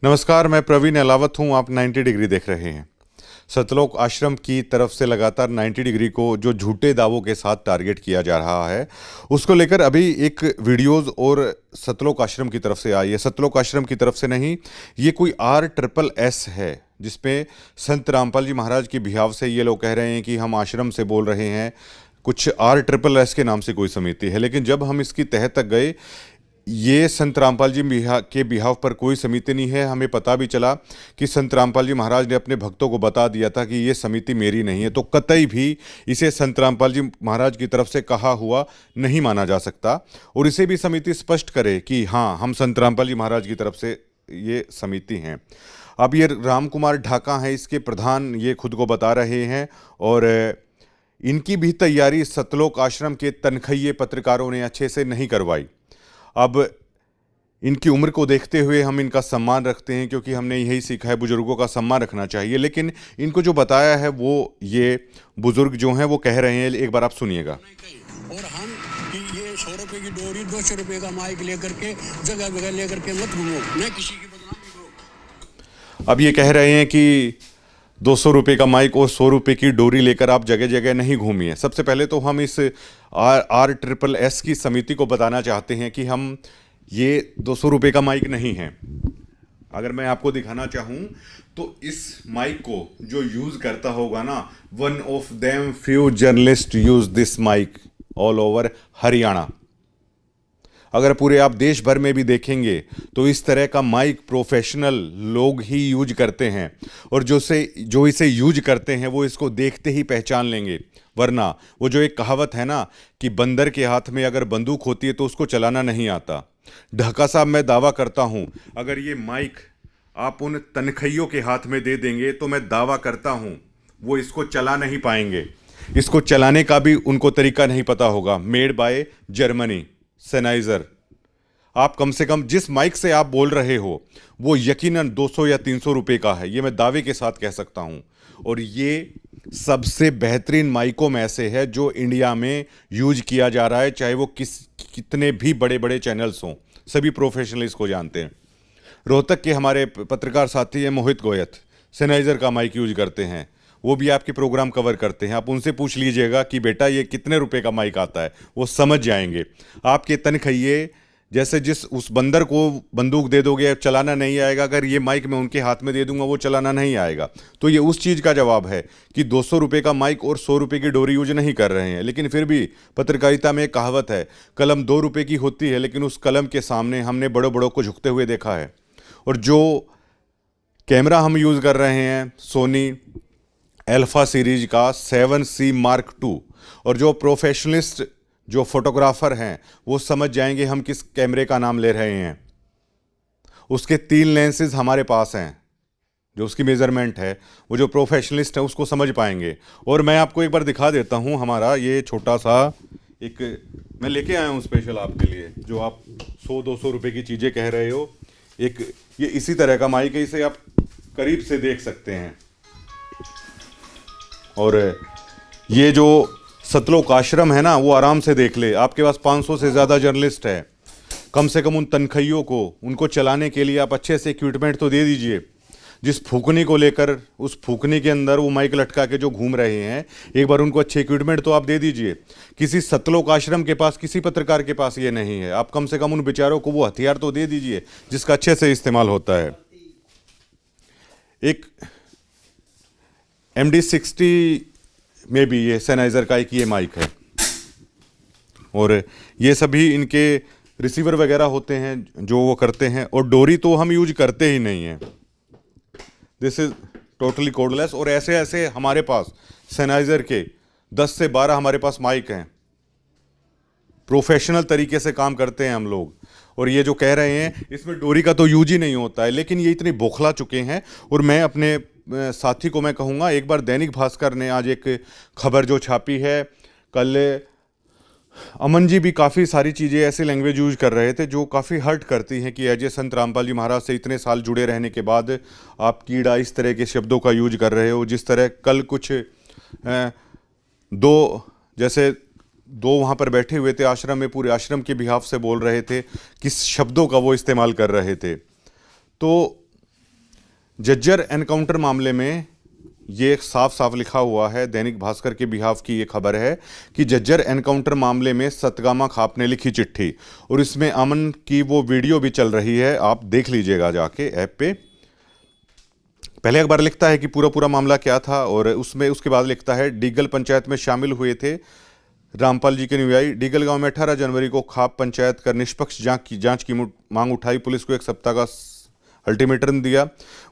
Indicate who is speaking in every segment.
Speaker 1: नमस्कार, मैं प्रवीण अलावत हूँ। आप 90 डिग्री देख रहे हैं। सतलोक आश्रम की तरफ से लगातार 90 डिग्री को जो झूठे दावों के साथ टारगेट किया जा रहा है, उसको लेकर अभी एक वीडियोस और सतलोक आश्रम की तरफ से आई है। सतलोक आश्रम की तरफ से नहीं, ये कोई RSS है जिसमें संत रामपाल जी महाराज की बिहाव से ये लोग कह रहे हैं कि हम आश्रम से बोल रहे हैं। कुछ RSS के नाम से कोई समिति है, लेकिन जब हम इसकी तह तक गए, ये संत रामपाल जी के बिहाव पर कोई समिति नहीं है। हमें पता भी चला कि संत रामपाल जी महाराज ने अपने भक्तों को बता दिया था कि ये समिति मेरी नहीं है, तो कतई भी इसे संत रामपाल जी महाराज की तरफ से कहा हुआ नहीं माना जा सकता। और इसे भी समिति स्पष्ट करे कि हाँ, हम संत रामपाल जी महाराज की तरफ से ये समिति हैं। अब ये राम कुमार ढाका हैं, इसके प्रधान, ये खुद को बता रहे हैं। और इनकी भी तैयारी सतलोक आश्रम के तनखैये पत्रकारों ने अच्छे से नहीं करवाई। अब इनकी उम्र को देखते हुए हम इनका सम्मान रखते हैं, क्योंकि हमने यही सीखा है, बुजुर्गों का सम्मान रखना चाहिए। लेकिन इनको जो बताया है वो ये बुजुर्ग जो हैं वो कह रहे हैं, एक बार आप सुनिएगा।
Speaker 2: और हम कि ये 100 रुपए की डोरी, 200 रुपए का माइक लेकर के जगह जगह लेकर के मत घूमो, मैं किसी की बदनामी करो।
Speaker 1: अब ये कह रहे हैं कि 200 रुपये का माइक और 100 रुपये की डोरी लेकर आप जगह जगह नहीं घूमिए। सबसे पहले तो हम इस RSS की समिति को बताना चाहते हैं कि हम ये 200 रुपये का माइक नहीं है। अगर मैं आपको दिखाना चाहूँ तो इस माइक को जो यूज़ करता होगा ना, one of them few journalist use this mic all over Haryana. अगर पूरे आप देश भर में भी देखेंगे तो इस तरह का माइक प्रोफेशनल लोग ही यूज करते हैं, और जो इसे यूज करते हैं वो इसको देखते ही पहचान लेंगे। वरना वो जो एक कहावत है ना कि बंदर के हाथ में अगर बंदूक होती है तो उसको चलाना नहीं आता। ढाका साहब, मैं दावा करता हूं, अगर ये माइक आप उन तनखैयों के हाथ में दे देंगे तो मैं दावा करता हूं वो इसको चला नहीं पाएंगे। इसको चलाने का भी उनको तरीका नहीं पता होगा। Made by Germany सेनाइजर। आप कम से कम जिस माइक से आप बोल रहे हो वो यकीनन 200 या 300 रुपये का है, ये मैं दावे के साथ कह सकता हूं। और ये सबसे बेहतरीन माइकों में से है जो इंडिया में यूज किया जा रहा है, चाहे वो कितने भी बड़े बड़े चैनल्स हों, सभी प्रोफेशनल इसको जानते हैं। रोहतक के हमारे पत्रकार साथी हैं मोहित गोयत, सेनाइजर का माइक यूज करते हैं, वो भी आपके प्रोग्राम कवर करते हैं। आप उनसे पूछ लीजिएगा कि बेटा ये कितने रुपए का माइक आता है, वो समझ जाएंगे। आपके तनखैये जैसे जिस उस बंदर को बंदूक दे दोगे, चलाना नहीं आएगा, अगर ये माइक मैं उनके हाथ में दे दूंगा वो चलाना नहीं आएगा। तो ये उस चीज़ का जवाब है कि 200 रुपये का माइक और 100 रुपये की डोरी यूज नहीं कर रहे हैं। लेकिन फिर भी पत्रकारिता में एक कहावत है, कलम 2 रुपये की होती है, लेकिन उस कलम के सामने हमने बड़ों बड़ों को झुकते हुए देखा है। और जो कैमरा हम यूज़ कर रहे हैं सोनी अल्फा सीरीज का 7C Mark II, और जो प्रोफेशनलिस्ट जो फोटोग्राफर हैं वो समझ जाएंगे हम किस कैमरे का नाम ले रहे हैं। उसके 3 लेंसेज हमारे पास हैं, जो उसकी मेज़रमेंट है, वो जो प्रोफेशनलिस्ट है उसको समझ पाएंगे। और मैं आपको एक बार दिखा देता हूँ, हमारा ये छोटा सा एक मैं लेके आया हूँ स्पेशल आपके लिए, जो आप 100-200 रुपये की चीज़ें कह रहे हो। एक ये इसी तरह का माइक है, इसे आप करीब से देख सकते हैं। और ये जो सतलोक आश्रम है ना, वो आराम से देख ले। आपके पास 500 से ज़्यादा जर्नलिस्ट है, कम से कम उन तनखैयों को उनको चलाने के लिए आप अच्छे से इक्विपमेंट तो दे दीजिए। जिस फूकनी को लेकर, उस फूकनी के अंदर वो माइक लटका के जो घूम रहे हैं, एक बार उनको अच्छे इक्विपमेंट तो आप दे दीजिए। किसी सतलोक आश्रम के पास, किसी पत्रकार के पास ये नहीं है। आप कम से कम उन बेचारों को वो हथियार तो दे दीजिए जिसका अच्छे से इस्तेमाल होता है। एक MD60 में भी ये सेनाइजर का एक ये माइक है, और ये सभी इनके रिसीवर वगैरह होते हैं जो वो करते हैं। और डोरी तो हम यूज करते ही नहीं हैं, दिस इज टोटली कोडलेस। और ऐसे ऐसे हमारे पास सेनाइजर के 10 से 12 हमारे पास माइक हैं, प्रोफेशनल तरीके से काम करते हैं हम लोग। और ये जो कह रहे हैं इसमें डोरी का तो यूज ही नहीं होता है, लेकिन ये इतने बौखला चुके हैं। और मैं अपने साथी को मैं कहूँगा, एक बार दैनिक भास्कर ने आज एक खबर जो छापी है, कल अमन जी भी काफ़ी सारी चीज़ें ऐसे लैंग्वेज यूज कर रहे थे जो काफ़ी हर्ट करती हैं कि अजय संत रामपाल जी महाराज से इतने साल जुड़े रहने के बाद आप कीड़ा इस तरह के शब्दों का यूज कर रहे हो। जिस तरह कल कुछ दो वहाँ पर बैठे हुए थे आश्रम में, पूरे आश्रम के बिहाफ से बोल रहे थे, किस शब्दों का वो इस्तेमाल कर रहे थे। तो जज्जर एनकाउंटर मामले में ये साफ साफ लिखा हुआ है, दैनिक भास्कर के बिहाफ की ये खबर है कि जज्जर एनकाउंटर मामले में सतगामा खाप ने लिखी चिट्ठी, और इसमें अमन की वो वीडियो भी चल रही है, आप देख लीजिएगा जाके ऐप पे। पहले एक बार लिखता है कि पूरा पूरा मामला क्या था, और उसमें उसके बाद लिखता है डीगल पंचायत में शामिल हुए थे रामपाल जी के अनुयायी। डीगल गांव में 18 जनवरी को खाप पंचायत कर निष्पक्ष जांच की मांग उठाई। पुलिस को 1 सप्ताह का अल्टीमेटम दिया।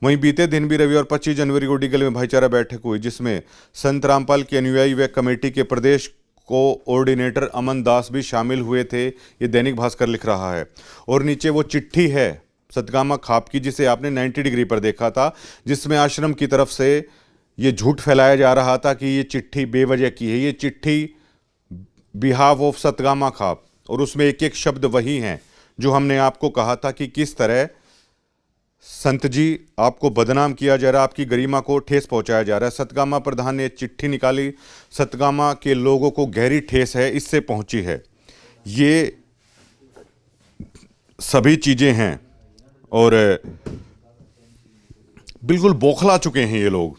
Speaker 1: वहीं बीते दिन भी रविवार 25 जनवरी को डीगल में भाईचारा बैठक हुई, जिसमें संत रामपाल के अनुयायी व कमेटी के प्रदेश कोऑर्डिनेटर अमन दास भी शामिल हुए थे। ये दैनिक भास्कर लिख रहा है। और नीचे वो चिट्ठी है सतगामा खाप की, जिसे आपने 90 डिग्री पर देखा था, जिसमें आश्रम की तरफ से ये झूठ फैलाया जा रहा था कि ये चिट्ठी बेवजह की है। ये चिट्ठी बिहाफ ऑफ सतगामा खाप, और उसमें एक एक शब्द वही हैं जो हमने आपको कहा था कि किस तरह संत जी आपको बदनाम किया जा रहा है, आपकी गरिमा को ठेस पहुंचाया जा रहा है। सतगामा प्रधान ने चिट्ठी निकाली, सतगामा के लोगों को गहरी ठेस है, इससे पहुंची है। ये सभी चीज़ें हैं और बिल्कुल बौखला चुके हैं ये लोग।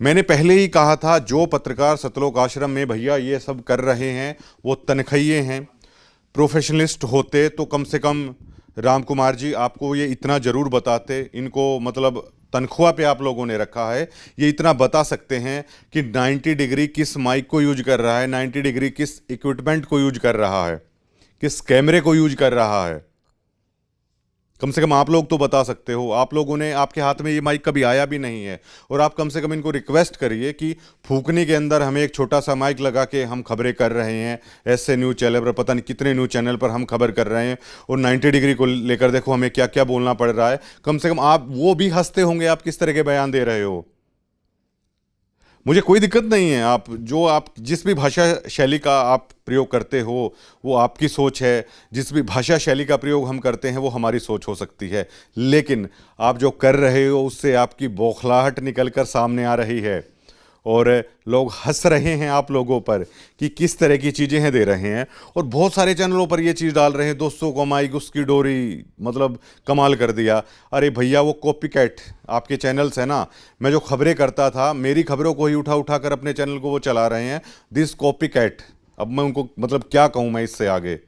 Speaker 1: मैंने पहले ही कहा था, जो पत्रकार सतलोक आश्रम में भैया ये सब कर रहे हैं वो तनख्वाहिए हैं। प्रोफेशनलिस्ट होते तो कम से कम राम कुमार जी आपको ये इतना ज़रूर बताते। इनको मतलब तनख्वाह पे आप लोगों ने रखा है, ये इतना बता सकते हैं कि 90 डिग्री किस माइक को यूज कर रहा है, 90 डिग्री किस इक्विपमेंट को यूज कर रहा है, किस कैमरे को यूज कर रहा है। कम से कम आप लोग तो बता सकते हो। आप लोगों ने, आपके हाथ में ये माइक कभी आया भी नहीं है, और आप कम से कम इनको रिक्वेस्ट करिए कि फूकने के अंदर हमें एक छोटा सा माइक लगा के हम खबरें कर रहे हैं। ऐसे न्यूज़ चैनल पर, पता नहीं कितने न्यूज़ चैनल पर हम खबर कर रहे हैं, और 90 डिग्री को लेकर देखो हमें क्या क्या बोलना पड़ रहा है। कम से कम आप वो भी हंसते होंगे आप किस तरह के बयान दे रहे हो। मुझे कोई दिक्कत नहीं है, आप जिस भी भाषा शैली का आप प्रयोग करते हो वो आपकी सोच है। जिस भी भाषा शैली का प्रयोग हम करते हैं वो हमारी सोच हो सकती है, लेकिन आप जो कर रहे हो उससे आपकी बौखलाहट निकल कर सामने आ रही है, और लोग हंस रहे हैं आप लोगों पर कि किस तरह की चीज़ें हैं दे रहे हैं। और बहुत सारे चैनलों पर ये चीज़ डाल रहे हैं, 200 को माइक उसकी डोरी, मतलब कमाल कर दिया। अरे भैया वो कॉपी कैट आपके चैनल्स हैं ना, मैं जो खबरें करता था मेरी खबरों को ही उठा उठा कर अपने चैनल को वो चला रहे हैं। दिस कॉपी कैट, अब मैं उनको मतलब क्या कहूँ मैं इससे आगे।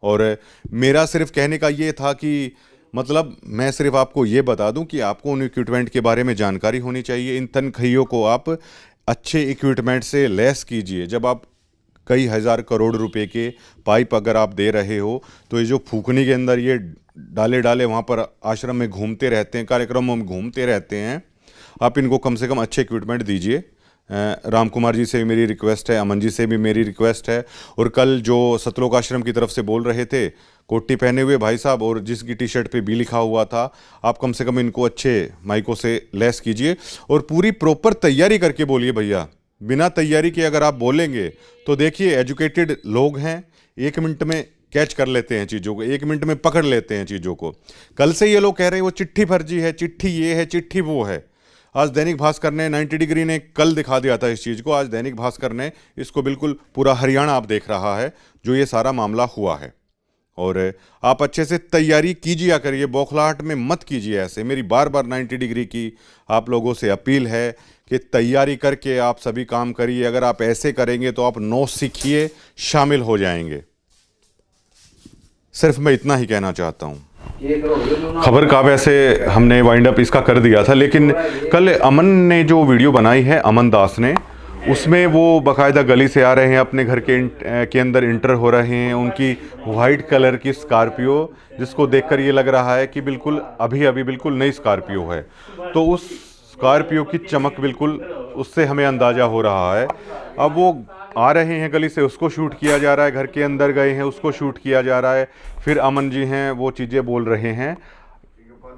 Speaker 1: और मेरा सिर्फ कहने का ये था कि मतलब मैं सिर्फ आपको ये बता दूं कि आपको उन इक्विपमेंट के बारे में जानकारी होनी चाहिए। इन तनख्वाहियों को आप अच्छे इक्विपमेंट से लेस कीजिए। जब आप कई हज़ार करोड़ रुपए के पाइप अगर आप दे रहे हो, तो ये जो फूकने के अंदर ये डाले वहाँ पर आश्रम में घूमते रहते हैं, कार्यक्रमों में घूमते रहते हैं, आप इनको कम से कम अच्छे इक्विपमेंट दीजिए। राम कुमार जी से भी मेरी रिक्वेस्ट है, अमन जी से भी मेरी रिक्वेस्ट है। और कल जो सतलोक आश्रम की तरफ से बोल रहे थे, कोटी पहने हुए भाई साहब, और जिसकी टी शर्ट पे बी लिखा हुआ था, आप कम से कम इनको अच्छे माइकों से लेस कीजिए और पूरी प्रॉपर तैयारी करके बोलिए भैया। बिना तैयारी के अगर आप बोलेंगे तो देखिए, एजुकेटेड लोग हैं, 1 मिनट में कैच कर लेते हैं चीज़ों को, 1 मिनट में पकड़ लेते हैं चीज़ों को। कल से ये लोग कह रहे हैं वो चिट्ठी फर्जी है, चिट्ठी ये है, चिट्ठी वो है। आज दैनिक भास्कर ने, 90 डिग्री ने कल दिखा दिया था इस चीज़ को, आज दैनिक भास्कर ने इसको बिल्कुल पूरा हरियाणा आप देख रहा है जो ये सारा मामला हुआ है। और आप अच्छे से तैयारी कीजिए, करिए, बौखलाहट में मत कीजिए ऐसे। मेरी बार बार 90 डिग्री की आप लोगों से अपील है कि तैयारी करके आप सभी काम करिए। अगर आप ऐसे करेंगे तो आप 9 सीखिए, शामिल हो जाएंगे। सिर्फ मैं इतना ही कहना चाहता हूँ। खबर का वैसे हमने वाइंड अप इसका कर दिया था, लेकिन कल अमन ने जो वीडियो बनाई है, अमन दास ने, उसमें वो बाकायदा गली से आ रहे हैं, अपने घर के अंदर इंटर हो रहे हैं। उनकी वाइट कलर की स्कॉर्पियो, जिसको देखकर ये लग रहा है कि बिल्कुल अभी बिल्कुल नई स्कॉर्पियो है, तो उस स्कॉर्पियो की चमक बिल्कुल उससे हमें अंदाज़ा हो रहा है। अब वो आ रहे हैं गली से, उसको शूट किया जा रहा है, घर के अंदर गए हैं उसको शूट किया जा रहा है, फिर अमन जी हैं वो चीज़ें बोल रहे हैं।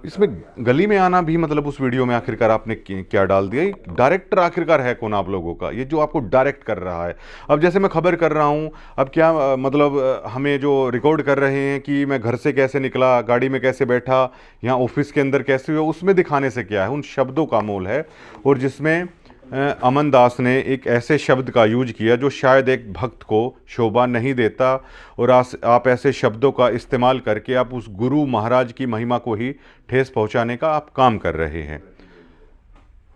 Speaker 1: इसमें गली में आना भी मतलब उस वीडियो में आखिरकार आपने क्या डाल दिया? डायरेक्टर आखिरकार है कौन आप लोगों का, ये जो आपको डायरेक्ट कर रहा है? अब जैसे मैं खबर कर रहा हूँ, अब क्या मतलब हमें जो रिकॉर्ड कर रहे हैं कि मैं घर से कैसे निकला, गाड़ी में कैसे बैठा, यहाँ ऑफिस के अंदर कैसे हुआ, उसमें दिखाने से क्या है? उन शब्दों का मोल है। और जिसमें अमन दास ने एक ऐसे शब्द का यूज किया जो शायद एक भक्त को शोभा नहीं देता, और आप ऐसे शब्दों का इस्तेमाल करके आप उस गुरु महाराज की महिमा को ही ठेस पहुंचाने का आप काम कर रहे हैं।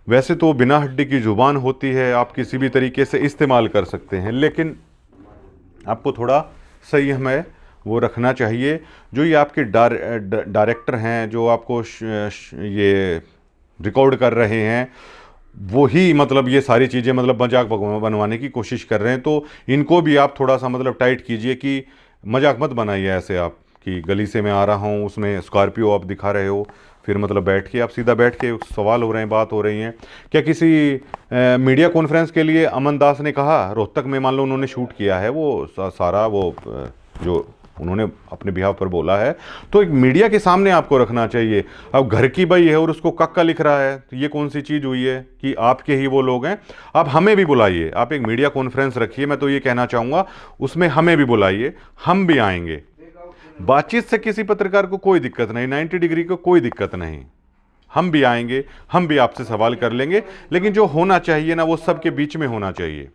Speaker 1: वैसे तो बिना हड्डी की ज़ुबान होती है, आप किसी भी तरीके से इस्तेमाल कर सकते हैं, लेकिन आपको थोड़ा संयम है वो रखना चाहिए। जो ये आपके डायरेक्टर हैं, जो आपको ये रिकॉर्ड कर रहे हैं, वो ही मतलब ये सारी चीज़ें मतलब मजाक बनवाने की कोशिश कर रहे हैं। तो इनको भी आप थोड़ा सा मतलब टाइट कीजिए कि मजाक मत बनाइए ऐसे आप कि गली से मैं आ रहा हूँ, उसमें स्कॉर्पियो आप दिखा रहे हो, फिर मतलब बैठ के आप सीधा बैठ के सवाल हो रहे हैं, बात हो रही हैं। क्या किसी मीडिया कॉन्फ्रेंस के लिए अमन दास ने कहा, रोहतक में मान लो उन्होंने शूट किया है वो सारा वो जो उन्होंने अपने बिहाव पर बोला है, तो एक मीडिया के सामने आपको रखना चाहिए। अब घर की बई है और उसको कक्का लिख रहा है, तो ये कौन सी चीज़ हुई है कि आपके ही वो लोग हैं। आप हमें भी बुलाइए, आप एक मीडिया कॉन्फ्रेंस रखिए, मैं तो ये कहना चाहूँगा उसमें हमें भी बुलाइए, हम भी आएंगे। बातचीत से किसी पत्रकार को कोई दिक्कत नहीं, 90 डिग्री को कोई दिक्कत नहीं, हम भी आएंगे, हम भी आपसे सवाल कर लेंगे, लेकिन जो होना चाहिए ना वो सबके बीच में होना चाहिए।